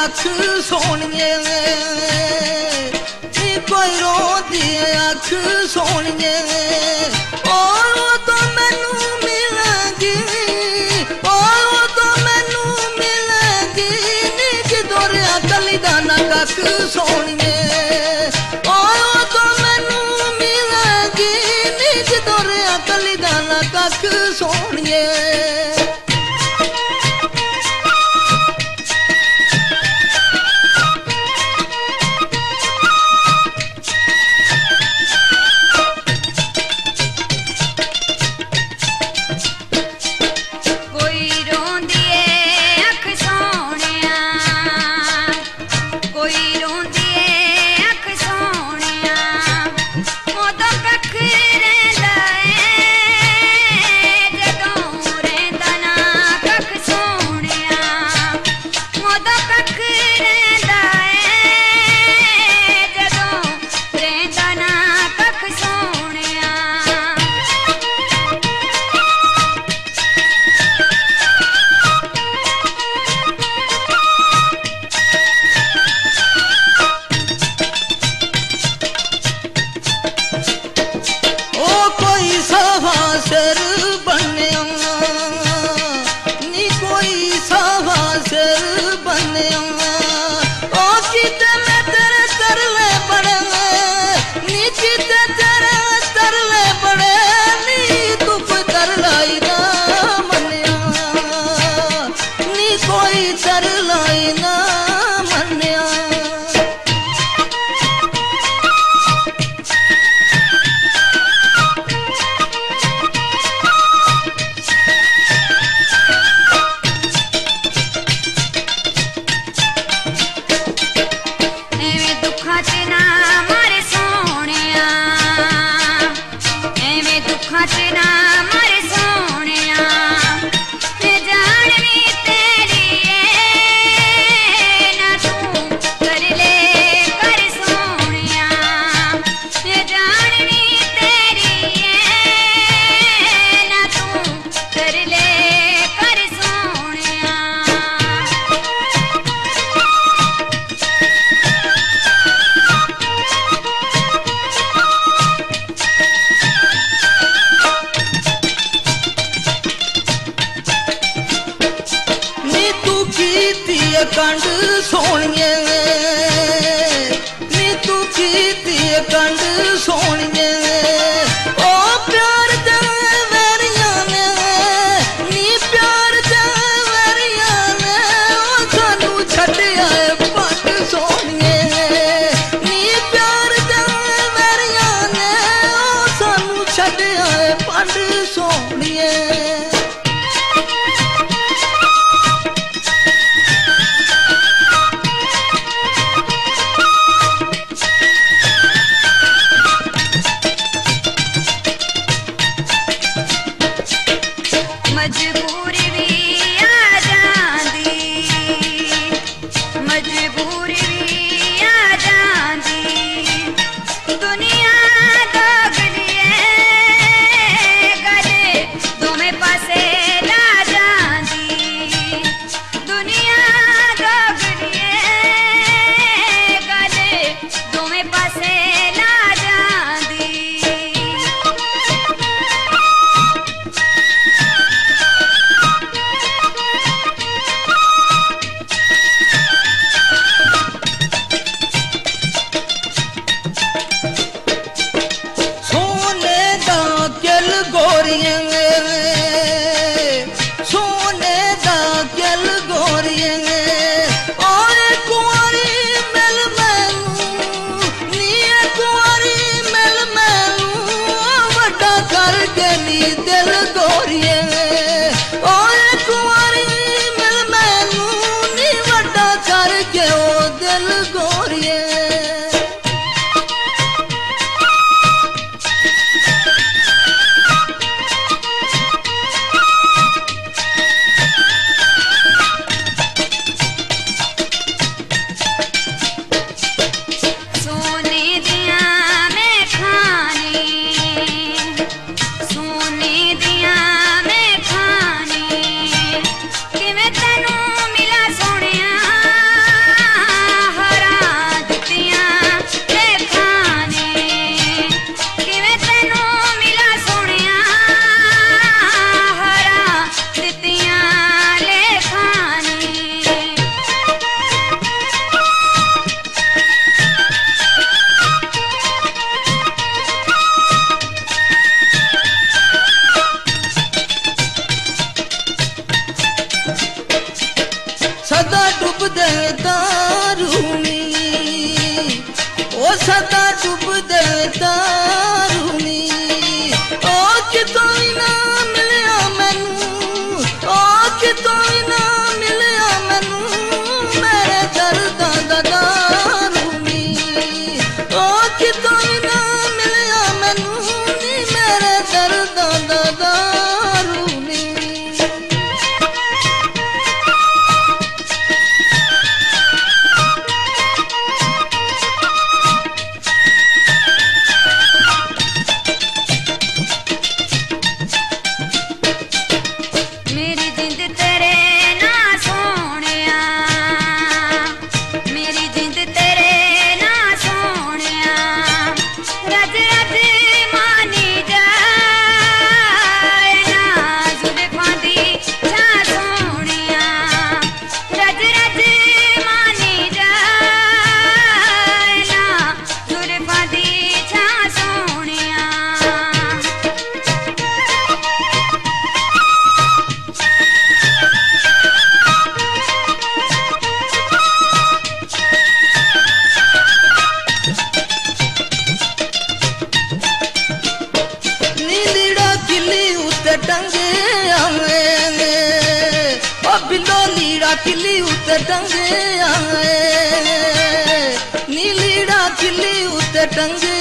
अख सोनिए नी कोई रोंदी अख सोनिए और वो तो मैनू मिलेगी और वो तो मैनू मिलेगी नी जदों रिया कली दा ना कख सोनिए और वो तो मैनू मिलेगी नी जदों रिया कली दा ना कख सोनिए सर बनया नी कोई सवा सर बनया ओ किते मैं तेरे तरले पड़े नी किते तेरे तरले पड़े नी तुप तरलाई ना मन्या नी कोई तरलाई ना मन्या कंड सोनिए नी तू कीती कंड सोनिए ओ प्यार दे वेरिया ने नी प्यार दे वेरिया ने ओ सानू छड्डिया पट सोनिए नी प्यार दे वेरिया ने ओ सानू छड्डिया पट सोनिए सदा डुबदे दारूनी, ओ सदा डुबदे दारूनी। ओ कितों ना मिलिया मैनू, ओ कितों ना मिलिया मैनू मेरे दर्दां दा दारूनी। ओ कितों ना मिलिया मैनू नी मेरे दर्दां दा दारूनी। टंगे आए ओ बिलो लीड़ा किली उते टंगे आए, नी लीड़ा किली उते टंगे